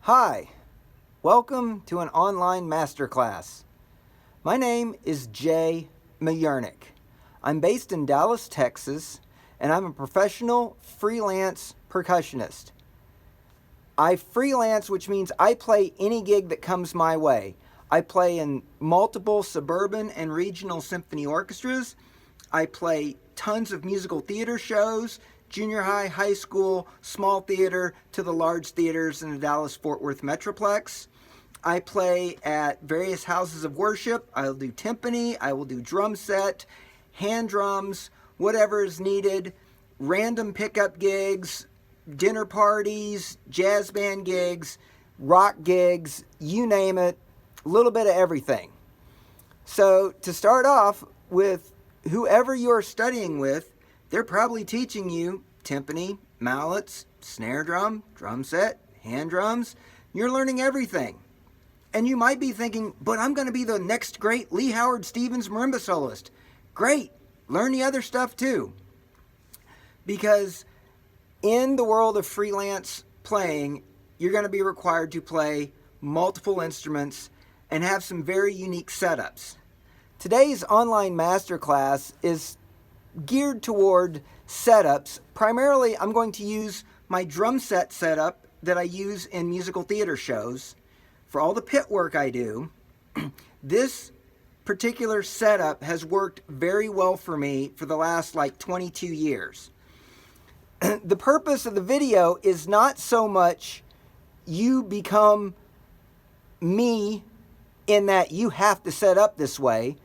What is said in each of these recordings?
Hi, welcome to an online masterclass. My name is Jay Mayernick. I'm based in Dallas, Texas, and I'm a professional freelance percussionist. I freelance, which means I play any gig that comes my way. I play in multiple suburban and regional symphony orchestras. I play tons of musical theater shows, junior high, high school, small theater to the large theaters in the Dallas-Fort Worth Metroplex. I play at various houses of worship. I'll do timpani, I will do drum set, hand drums, whatever is needed, random pickup gigs, dinner parties, jazz band gigs, rock gigs, you name it, a little bit of everything. So to start off with, whoever you're studying with, they're probably teaching you timpani, mallets, snare drum, drum set, hand drums. You're learning everything. And you might be thinking, but I'm going to be the next great Lee Howard Stevens marimba soloist. Great. Learn the other stuff too. Because in the world of freelance playing, you're going to be required to play multiple instruments and have some very unique setups. Today's online masterclass is geared toward setups. Primarily, I'm going to use my drum set setup that I use in musical theater shows. For all the pit work I do, this particular setup has worked very well for me for the last 22 years. The purpose of the video is not so much you become me in that you have to set up this way.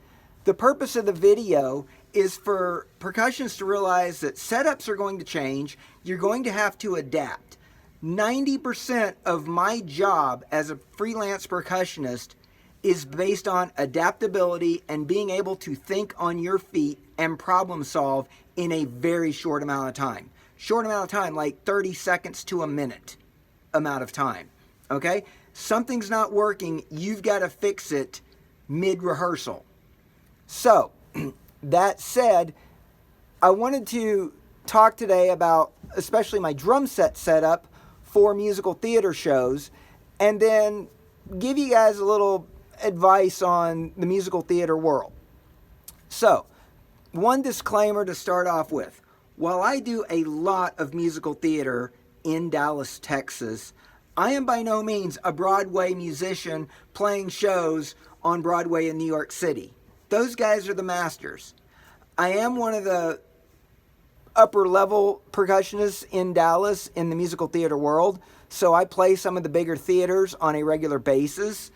The purpose of the video is for percussionists to realize that setups are going to change. You're going to have to adapt. 90% of my job as a freelance percussionist is based on adaptability and being able to think on your feet and problem solve in a very short amount of time. Short amount of time, like 30 seconds to a minute amount of time. Okay? Something's not working, you've got to fix it mid-rehearsal. So, that said, I wanted to talk today about especially my drum set setup for musical theater shows, and then give you guys a little advice on the musical theater world. So, one disclaimer to start off with. While I do a lot of musical theater in Dallas, Texas, I am by no means a Broadway musician playing shows on Broadway in New York City. Those guys are the masters. I am one of the upper level percussionists in Dallas in the musical theater world, so I play some of the bigger theaters on a regular basis,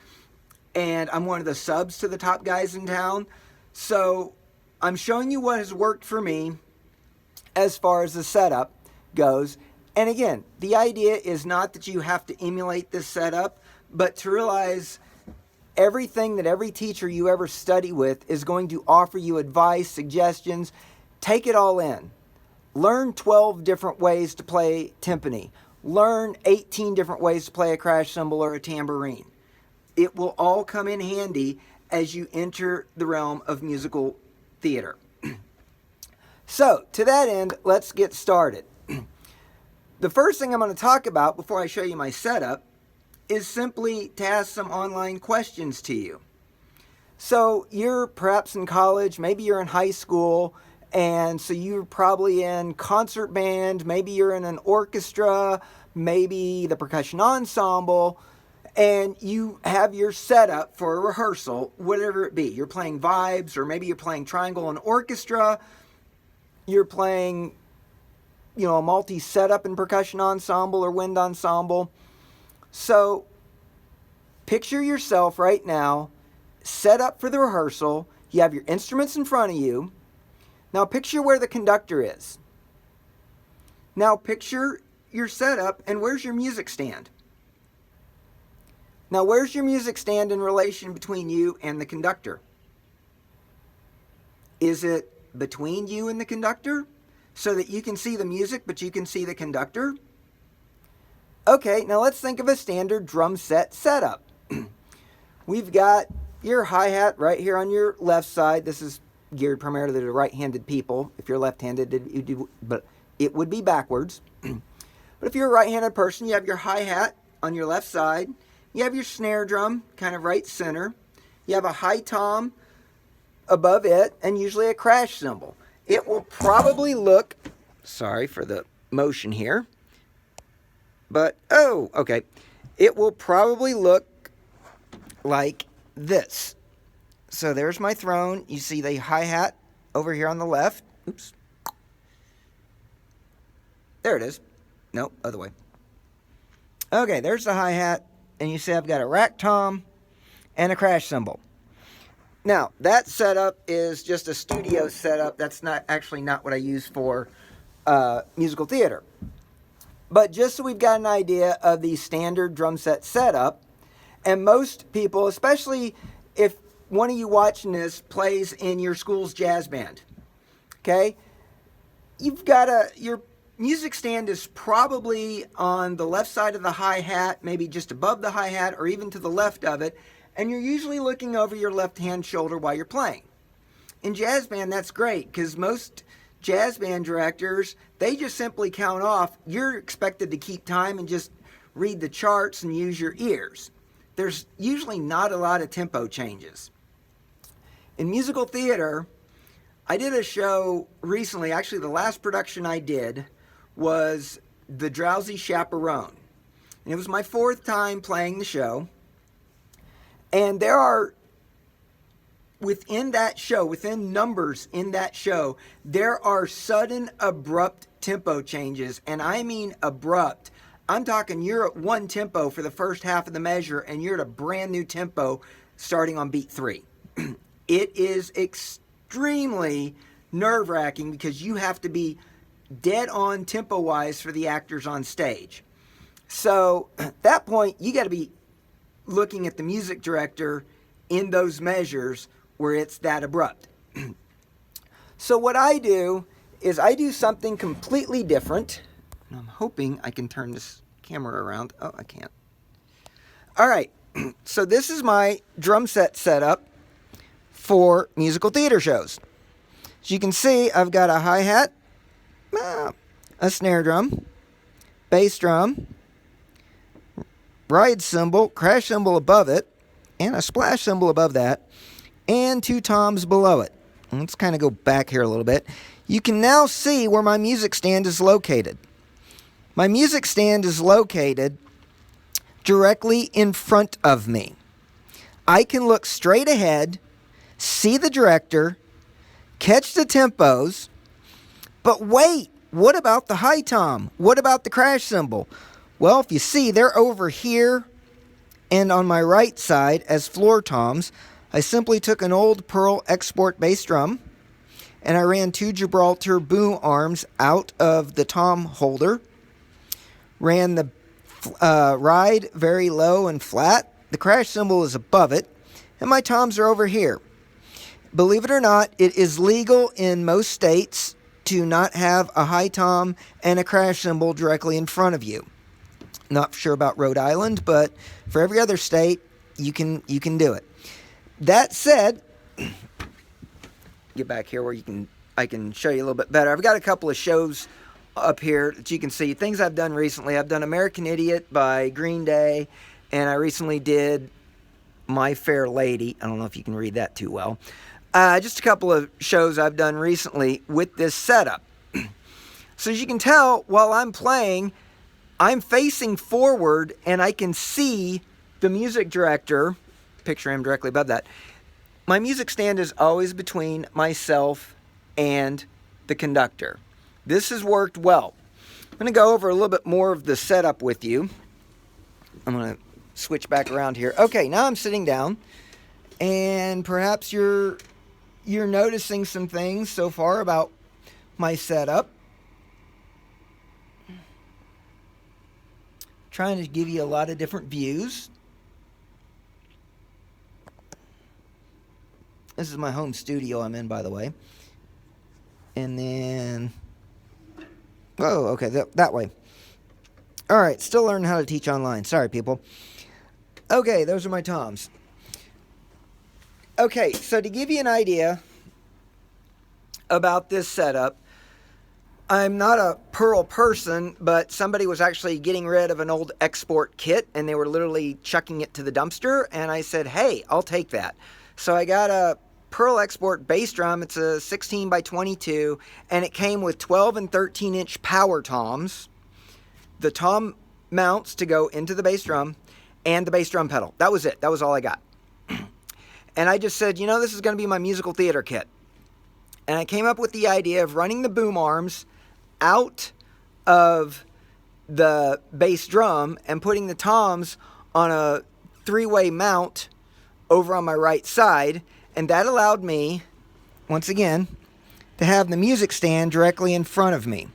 and I'm one of the subs to the top guys in town. So I'm showing you what has worked for me as far as the setup goes. And again, the idea is not that you have to emulate this setup, but to realize everything that every teacher you ever study with is going to offer you advice, suggestions. Take it all in. Learn 12 different ways to play timpani. Learn 18 different ways to play a crash cymbal or a tambourine. It will all come in handy as you enter the realm of musical theater. So, to that end, let's get started. The first thing I'm going to talk about before I show you my setup is simply to ask some online questions to you. So you're perhaps in college, maybe you're in high school, and so you're probably in concert band, maybe you're in an orchestra, maybe the percussion ensemble, and you have your setup for a rehearsal, whatever it be. You're playing vibes, or maybe you're playing triangle and orchestra, you're playing, a multi-setup and percussion ensemble or wind ensemble. So, picture yourself right now, set up for the rehearsal. You have your instruments in front of you. Now, picture where the conductor is. Now, picture your setup, and where's your music stand? Now, where's your music stand in relation between you and the conductor? Is it between you and the conductor so that you can see the music, but you can see the conductor? Okay, now let's think of a standard drum set setup. We've got your hi-hat right here on your left side. This is geared primarily to right-handed people. If you're left-handed, it would be backwards. But if you're a right-handed person, you have your hi-hat on your left side. You have your snare drum kind of right center. You have a high tom above it, and usually a crash cymbal. It will probably look, sorry for the motion here, but, oh, okay. It will probably look like this. So there's my throne. You see the hi-hat over here on the left. Oops. There it is. Nope, other way. Okay, there's the hi-hat, and you see I've got a rack tom and a crash cymbal. Now, that setup is just a studio setup. That's not what I use for musical theater. But just so we've got an idea of the standard drum set setup, and most people, especially if one of you watching this plays in your school's jazz band, okay, your music stand is probably on the left side of the hi-hat, maybe just above the hi-hat or even to the left of it, and you're usually looking over your left-hand shoulder while you're playing. In jazz band, that's great, because most jazz band directors, they just simply count off. You're expected to keep time and just read the charts and use your ears. There's usually not a lot of tempo changes. In musical theater, I did a show recently, actually the last production I did was The Drowsy Chaperone. And it was my 4th time playing the show. And there are, within that show, within numbers in that show, there are sudden, abrupt tempo changes. And I mean abrupt. I'm talking you're at one tempo for the first half of the measure, and you're at a brand new tempo starting on beat 3. It is extremely nerve-wracking because you have to be dead on tempo-wise for the actors on stage. So at that point, you got to be looking at the music director in those measures where it's that abrupt. So what I do is I do something completely different. I'm hoping I can turn this camera around. Oh, I can't. All right. So this is my drum set setup for musical theater shows. As you can see, I've got a hi-hat, a snare drum, bass drum, ride cymbal, crash cymbal above it, and a splash cymbal above that, and 2 toms below it. Let's kind of go back here a little bit. You can now see where my music stand is located. My music stand is located directly in front of me. I can look straight ahead, see the director, catch the tempos, but wait, what about the high tom? What about the crash cymbal? Well, if you see, they're over here and on my right side as floor toms. I simply took an old Pearl Export bass drum and I ran 2 Gibraltar boom arms out of the tom holder, ran the ride very low and flat. The crash cymbal is above it, and my toms are over here. Believe it or not, it is legal in most states to not have a high tom and a crash cymbal directly in front of you. Not sure about Rhode Island, but for every other state, you can do it. That said, get back here where I can show you a little bit better. I've got a couple of shows up here that you can see. Things I've done recently. I've done American Idiot by Green Day, and I recently did My Fair Lady. I don't know if you can read that too well. Just a couple of shows I've done recently with this setup. So as you can tell, while I'm playing, I'm facing forward and I can see the music director, picture him directly above that. My music stand is always between myself and the conductor. This has worked well. I'm going to go over a little bit more of the setup with you. I'm going to switch back around here. Okay, now I'm sitting down, and perhaps you're noticing some things so far about my setup. Trying to give you a lot of different views. This is my home studio I'm in, by the way. And then, oh, okay, that way. All right, still learning how to teach online. Sorry, people. Okay, those are my toms. Okay, so to give you an idea about this setup, I'm not a Pearl person, but somebody was actually getting rid of an old export kit and they were literally chucking it to the dumpster. And I said, hey, I'll take that. So I got a Pearl Export bass drum. It's a 16 by 22 and it came with 12 and 13 inch power toms, the tom mounts to go into the bass drum, and the bass drum pedal. That was it. That was all I got. And I just said, this is going to be my musical theater kit. And I came up with the idea of running the boom arms out of the bass drum and putting the toms on a 3-way mount over on my right side. And that allowed me, once again, to have the music stand directly in front of me.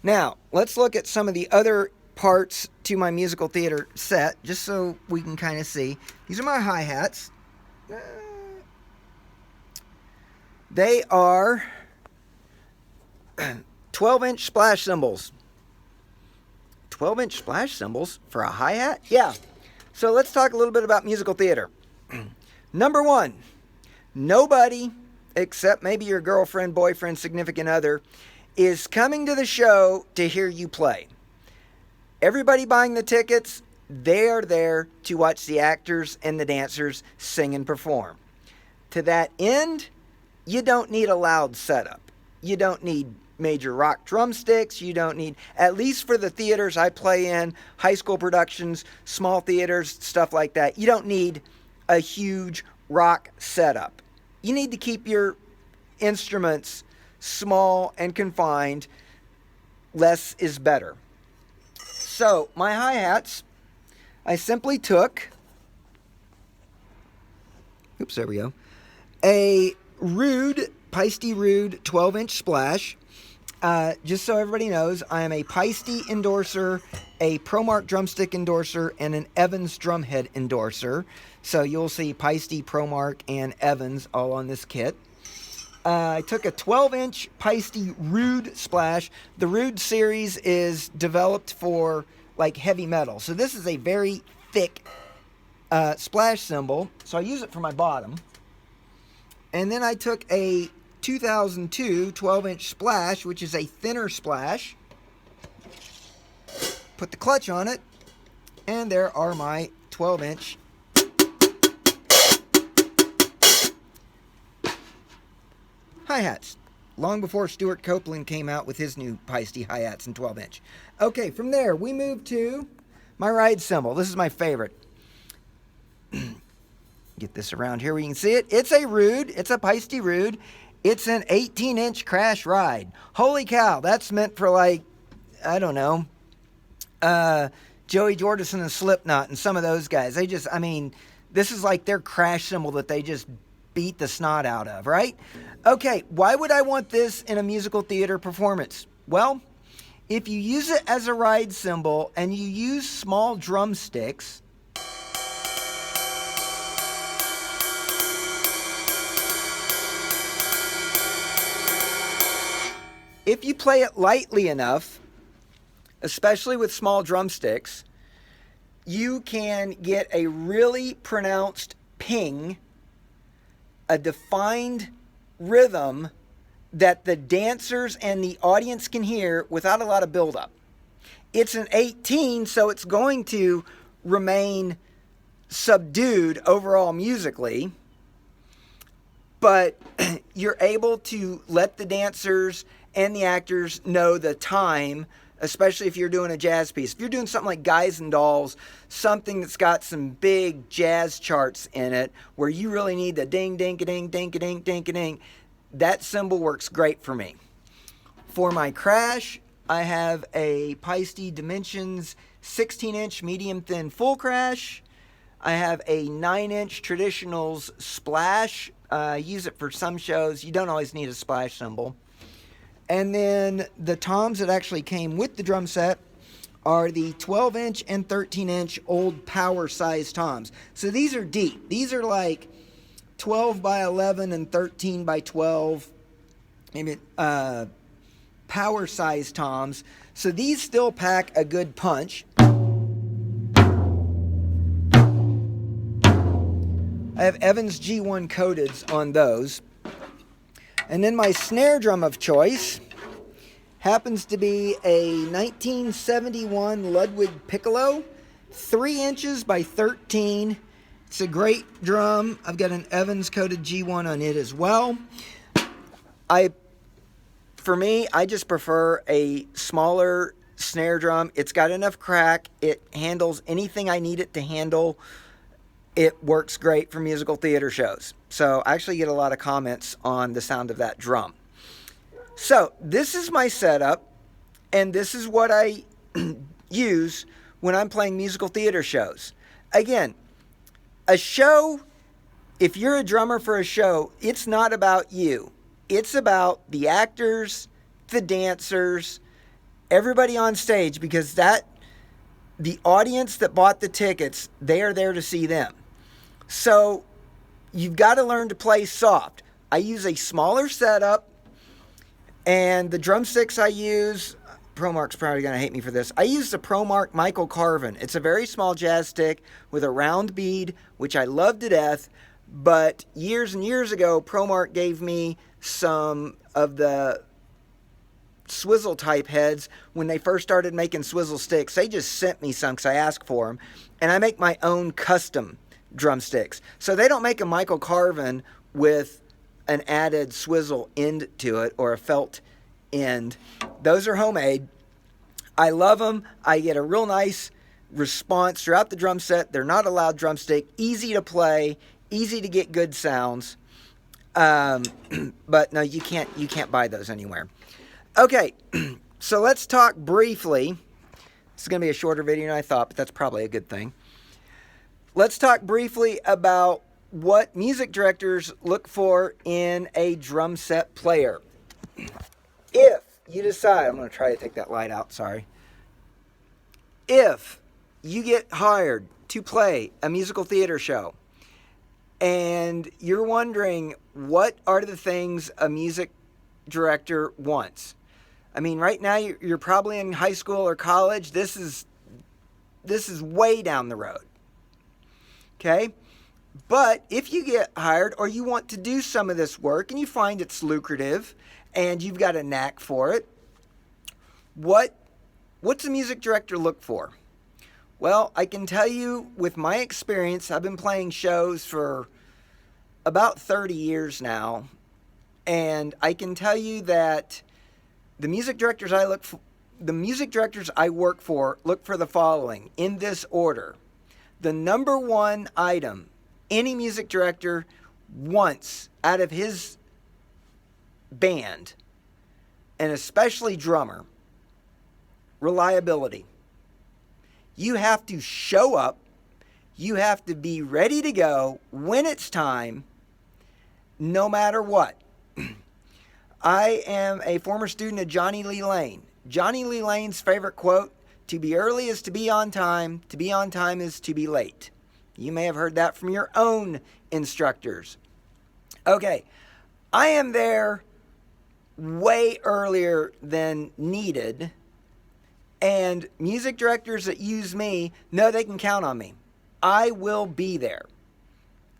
Now, let's look at some of the other parts to my musical theater set, just so we can kind of see. These are my hi-hats. They are 12-inch splash cymbals. 12-inch splash cymbals for a hi-hat? Yeah. So let's talk a little bit about musical theater. Number one, nobody, except maybe your girlfriend, boyfriend, significant other, is coming to the show to hear you play. Everybody buying the tickets, they are there to watch the actors and the dancers sing and perform. To that end, you don't need a loud setup. You don't need major rock drumsticks. You don't need, at least for the theaters I play in, high school productions, small theaters, stuff like that, you don't need a huge rock setup. You need to keep your instruments small and confined. Less is better. So, my hi-hats, I simply took, there we go, a Paiste Rude 12-inch splash. Just so everybody knows, I am a Paiste endorser, a ProMark drumstick endorser, and an Evans drumhead endorser. So you'll see Paiste, ProMark, and Evans all on this kit. I took a 12-inch Paiste Rude splash. The Rude series is developed for like heavy metal. So this is a very thick splash cymbal. So I use it for my bottom. And then I took a 2002 12-inch splash, which is a thinner splash. Put the clutch on it. And there are my 12-inch hi-hats, long before Stuart Copeland came out with his new Paiste hi-hats in 12-inch. Okay, from there, we move to my ride cymbal. This is my favorite. Get this around here where you can see it. It's a Rude. It's a Paiste Rude. It's an 18-inch crash ride. Holy cow, that's meant for like, I don't know, Joey Jordison and Slipknot and some of those guys. This is like their crash cymbal that they just beat the snot out of, right? Okay, why would I want this in a musical theater performance? Well, if you use it as a ride cymbal and you use small drumsticks, if you play it lightly enough, especially with small drumsticks, you can get a really pronounced ping, a defined rhythm that the dancers and the audience can hear without a lot of buildup. It's an 18, so it's going to remain subdued overall musically, but you're able to let the dancers and the actors know the time, especially if you're doing a jazz piece. If you're doing something like Guys and Dolls, something that's got some big jazz charts in it, where you really need the ding, ding, ding, ding, ding, ding, ding, that cymbal works great for me. For my crash, I have a Paiste Dimensions 16-inch medium thin full crash. I have a 9-inch Traditionals splash. I use it for some shows. You don't always need a splash cymbal. And then the toms that actually came with the drum set are the 12-inch and 13-inch old power size toms. So these are deep. These are like 12 by 11 and 13 by 12 power size toms. So these still pack a good punch. I have Evans G1 coateds on those. And then my snare drum of choice happens to be a 1971 Ludwig Piccolo, 3 inches by 13. It's a great drum. I've got an Evans coated G1 on it as well. For me, I just prefer a smaller snare drum. It's got enough crack. It handles anything I need it to handle. It works great for musical theater shows. So I actually get a lot of comments on the sound of that drum. So this is my setup, and this is what I use when I'm playing musical theater shows. Again, a show, if you're a drummer for a show, it's not about you. It's about the actors, the dancers, everybody on stage, because the audience that bought the tickets, they are there to see them. So you've got to learn to play soft. I use a smaller setup, and the drumsticks I use, ProMark's probably going to hate me for this. I use the ProMark Michael Carvin. It's a very small jazz stick with a round bead, which I love to death. But years and years ago, ProMark gave me some of the swizzle type heads when they first started making swizzle sticks. They just sent me some because I asked for them. And I make my own custom drumsticks. So they don't make a Michael Carvin with an added swizzle end to it or a felt end. Those are homemade. I love them. I get a real nice response throughout the drum set. They're not a loud drumstick. Easy to play. Easy to get good sounds. But no, you can't buy those anywhere. Okay, so let's talk briefly. This is going to be a shorter video than I thought, but that's probably a good thing. Let's talk briefly about what music directors look for in a drum set player. If you decide, I'm going to try to take that light out, sorry. If you get hired to play a musical theater show, and you're wondering what are the things a music director wants. I mean, right now you're probably in high school or college. This is way down the road. Okay? But if you get hired or you want to do some of this work and you find it's lucrative and you've got a knack for it, what's a music director look for? Well, I can tell you with my experience, I've been playing shows for about 30 years now, and I can tell you that the music directors I work for look for the following in this order. The number one item any music director wants out of his band, and especially drummer, reliability. You have to show up. You have to be ready to go when it's time, no matter what. I am a former student of Johnny Lee Lane. Johnny Lee Lane's favorite quote, "To be early is to be on time is to be late." You may have heard that from your own instructors. Okay, I am there way earlier than needed, and music directors that use me know they can count on me. I will be there.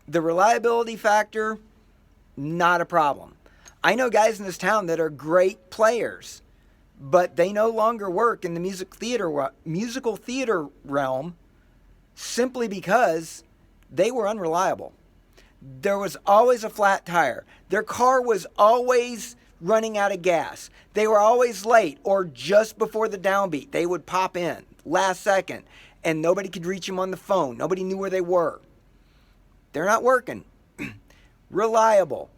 The reliability factor, not a problem. I know guys in this town that are great players, but they no longer work in the musical theater realm simply because they were unreliable. There was always a flat tire. Their car was always running out of gas. They were always late or just before the downbeat. They would pop in last second and nobody could reach them on the phone. Nobody knew where they were. They're not working. Reliable.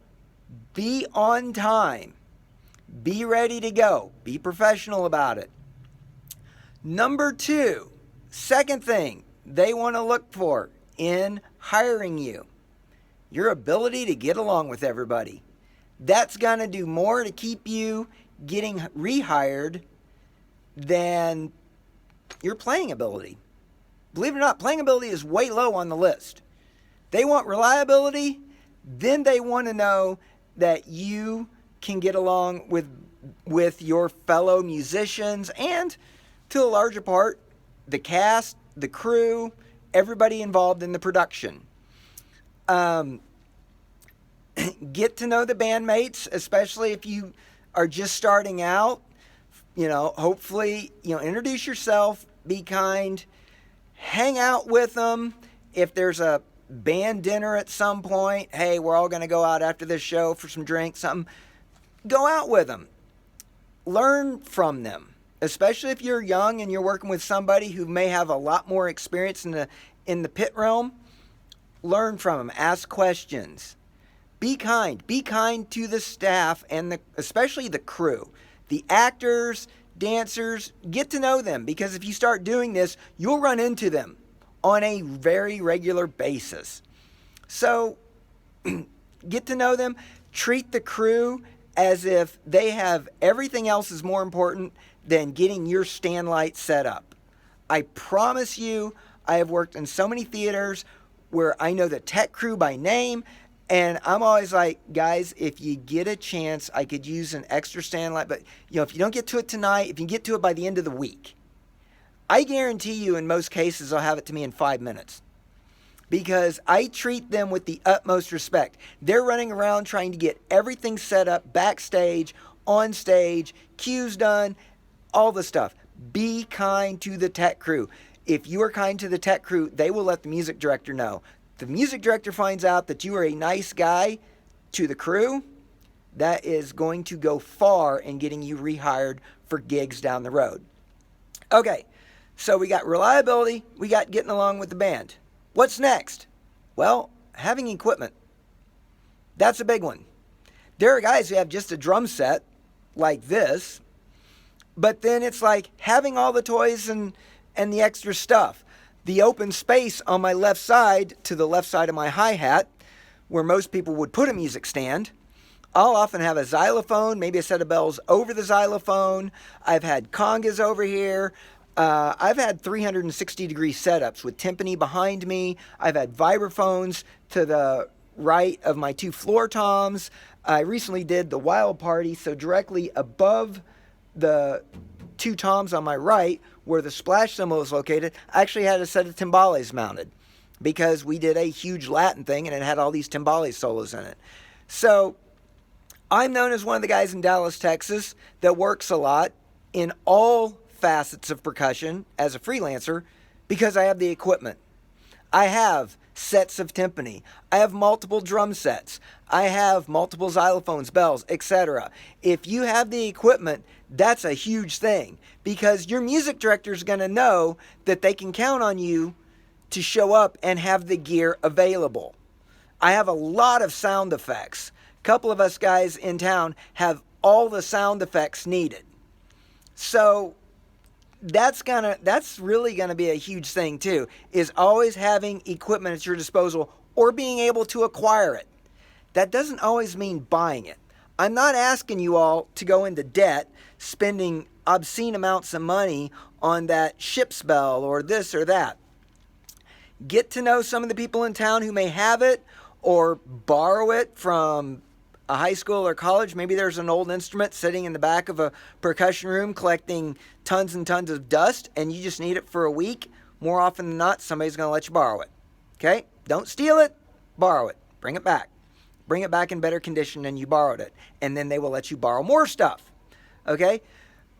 Be on time. Be ready to go. Be professional about it. Number two, second thing they want to look for in hiring you, your ability to get along with everybody. That's going to do more to keep you getting rehired than your playing ability. Believe it or not, playing ability is way low on the list. They want reliability, then they want to know that you can get along with your fellow musicians and, to a larger part, the cast, the crew, everybody involved in the production. Get to know the bandmates, especially if you are just starting out. Hopefully, introduce yourself, be kind, hang out with them. If there's a band dinner at some point, hey, we're all going to go out after this show for some drinks, something, go out with them. Learn from them, especially if you're young and you're working with somebody who may have a lot more experience in the pit realm. Learn from them, ask questions. Be kind to the staff and especially the crew. The actors, dancers, get to know them, because if you start doing this, you'll run into them on a very regular basis. So get to know them, treat the crew as if they have everything else is more important than getting your stand light set up. I promise you, I have worked in so many theaters where I know the tech crew by name, and I'm always like, guys, if you get a chance, I could use an extra stand light. But, if you don't get to it tonight, if you get to it by the end of the week, I guarantee you in most cases they'll have it to me in 5 minutes. Because I treat them with the utmost respect. They're running around trying to get everything set up, backstage, on stage, cues done, all the stuff. Be kind to the tech crew. If you are kind to the tech crew, they will let the music director know. The music director finds out that you are a nice guy to the crew, that is going to go far in getting you rehired for gigs down the road. Okay, so we got reliability, we got getting along with the band. What's next? Well, having equipment. That's a big one. There are guys who have just a drum set like this, but then it's like having all the toys and the extra stuff. The open space on my left side, to the left side of my hi-hat, where most people would put a music stand, I'll often have a xylophone, maybe a set of bells over the xylophone. I've had congas over here. I've had 360-degree setups with timpani behind me. I've had vibraphones to the right of my two floor toms. I recently did the Wild Party, so directly above the two toms on my right, where the splash cymbal is located, I actually had a set of timbales mounted, because we did a huge Latin thing and it had all these timbale solos in it. So I'm known as one of the guys in Dallas, Texas that works a lot in all facets of percussion as a freelancer, because I have the equipment. I have sets of timpani. I have multiple drum sets. I have multiple xylophones, bells, etc. If you have the equipment, that's a huge thing, because your music director is going to know that they can count on you to show up and have the gear available. I have a lot of sound effects. A couple of us guys in town have all the sound effects needed. So that's really gonna be a huge thing too, is always having equipment at your disposal or being able to acquire it. That doesn't always mean buying it. I'm not asking you all to go into debt, spending obscene amounts of money on that ship's bell or this or that. Get to know some of the people in town who may have it, or borrow it from a high school or college. Maybe there's an old instrument sitting in the back of a percussion room collecting tons and tons of dust, and you just need it for a week. More often than not, somebody's going to let you borrow it. Okay? Don't steal it. Borrow it. Bring it back. Bring it back in better condition than you borrowed it. And then they will let you borrow more stuff. Okay?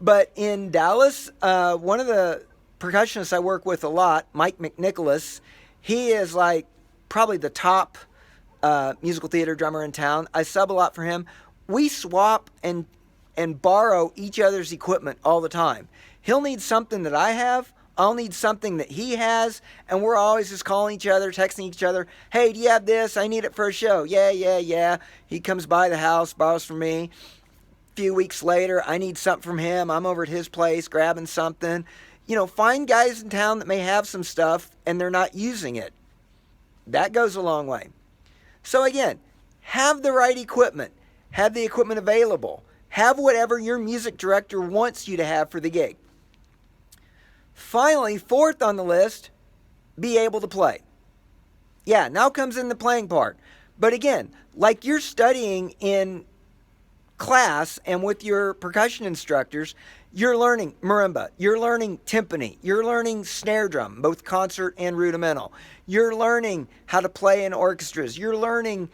But in Dallas, one of the percussionists I work with a lot, Mike McNicholas, he is like probably the top musical theater drummer in town. I sub a lot for him. We swap and borrow each other's equipment all the time. He'll need something that I have. I'll need something that he has. And we're always just calling each other, texting each other. Hey, do you have this? I need it for a show. Yeah. He comes by the house, borrows from me. A few weeks later, I need something from him. I'm over at his place grabbing something. Find guys in town that may have some stuff and they're not using it. That goes a long way. So again, have the right equipment. Have the equipment available. Have whatever your music director wants you to have for the gig. Finally, fourth on the list, be able to play. Yeah, now comes in the playing part. But again, like you're studying in class and with your percussion instructors, you're learning marimba, you're learning timpani, you're learning snare drum, both concert and rudimental. You're learning how to play in orchestras. You're learning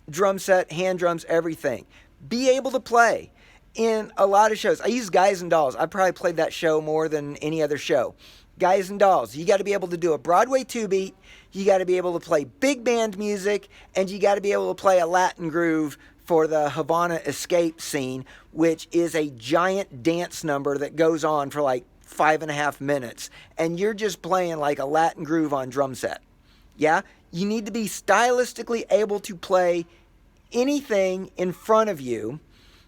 drum set, hand drums, everything. Be able to play in a lot of shows. I use Guys and Dolls. I probably played that show more than any other show. Guys and Dolls. You got to be able to do a Broadway 2-beat. You got to be able to play big band music, and you got to be able to play a Latin groove for the Havana Escape scene, which is a giant dance number that goes on for like 5.5 minutes, and you're just playing like a Latin groove on drum set. Yeah? You need to be stylistically able to play anything in front of you.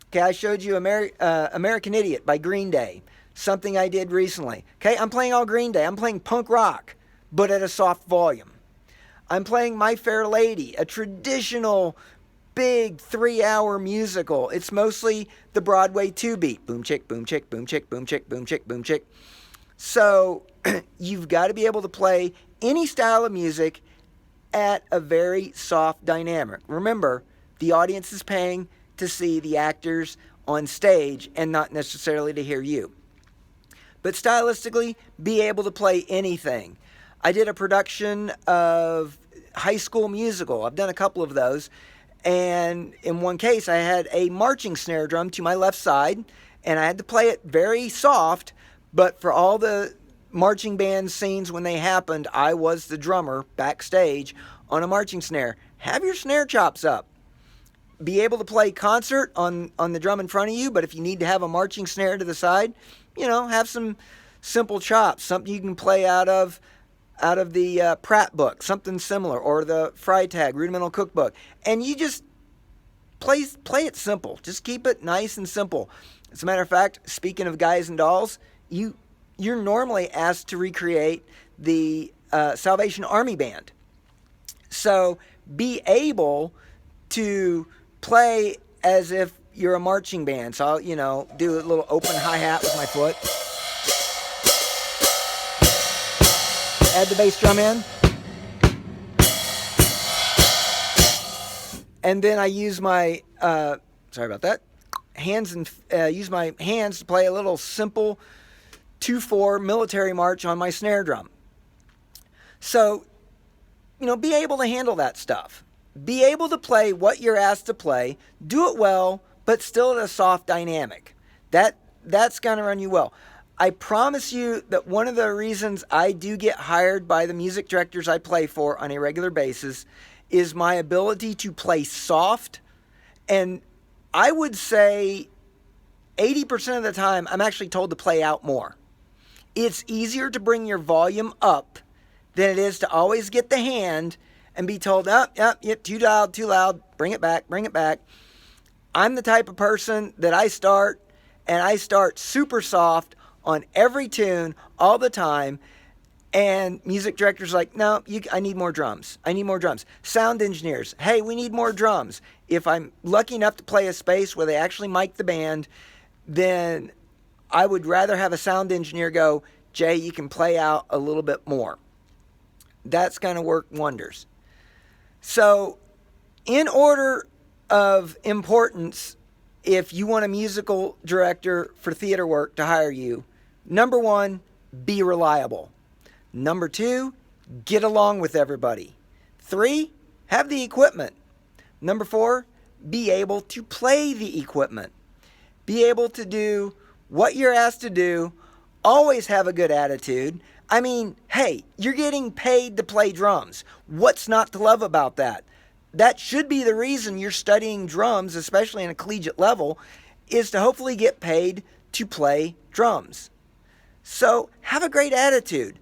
Okay, I showed you American Idiot by Green Day, something I did recently. Okay, I'm playing all Green Day. I'm playing punk rock, but at a soft volume. I'm playing My Fair Lady, a traditional big 3-hour musical. It's mostly the Broadway 2-beat. Boom, chick, boom, chick, boom, chick, boom, chick, boom, chick, boom, chick. So you've got to be able to play any style of music at a very soft dynamic. Remember, the audience is paying to see the actors on stage and not necessarily to hear you. But stylistically, be able to play anything. I did a production of High School Musical. I've done a couple of those. And in one case, I had a marching snare drum to my left side, and I had to play it very soft, but for all the marching band scenes when they happened, I was the drummer backstage on a marching snare. Have your snare chops up. Be able to play concert on the drum in front of you, but if you need to have a marching snare to the side, have some simple chops, something you can play out of the Pratt book, something similar, or the Freytag Rudimental Cookbook. And you just play it simple. Just keep it nice and simple. As a matter of fact, speaking of Guys and Dolls, you're normally asked to recreate the Salvation Army Band. So be able to play as if you're a marching band. So I'll, do a little open hi-hat with my foot. Add the bass drum in. And then I use my, sorry about that, use my hands to play a little simple 2/4 military march on my snare drum. So, be able to handle that stuff. Be able to play what you're asked to play. Do it well, but still at a soft dynamic. That's going to run you well. I promise you that one of the reasons I do get hired by the music directors I play for on a regular basis is my ability to play soft. And I would say 80% of the time, I'm actually told to play out more. It's easier to bring your volume up than it is to always get the hand and be told, too loud, bring it back. I'm the type of person that I start super soft on every tune all the time, and music directors are like, no, I need more drums. Sound engineers, hey, we need more drums. If I'm lucky enough to play a space where they actually mic the band, then I would rather have a sound engineer go, Jay, you can play out a little bit more. That's going to work wonders. So, in order of importance, if you want a musical director for theater work to hire you, number 1, be reliable. Number 2, get along with everybody. 3, have the equipment. Number 4, be able to play the equipment. Be able to do what you're asked to do. Always have a good attitude. I mean, hey, you're getting paid to play drums. What's not to love about that? That should be the reason you're studying drums, especially in a collegiate level, is to hopefully get paid to play drums. So have a great attitude.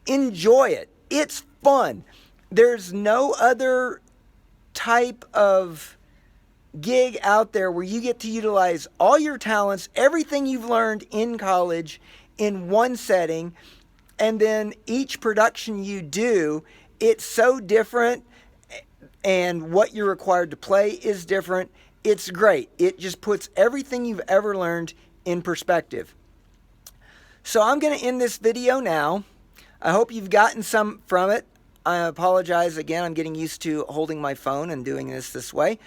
Enjoy it. It's fun. There's no other type of gig out there where you get to utilize all your talents, everything you've learned in college in one setting, and then each production you do, it's so different, and what you're required to play is different. It's great. It just puts everything you've ever learned in perspective. So I'm going to end this video now. I hope you've gotten some from it. I apologize again. I'm getting used to holding my phone and doing this way.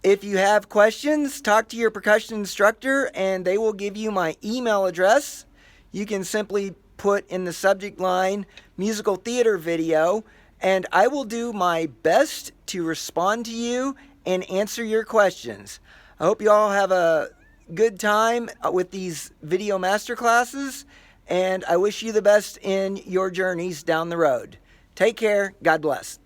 If you have questions, talk to your percussion instructor and they will give you my email address. You can simply put in the subject line musical theater video, and I will do my best to respond to you and answer your questions. I hope you all have a good time with these video masterclasses, and I wish you the best in your journeys down the road. Take care. God bless.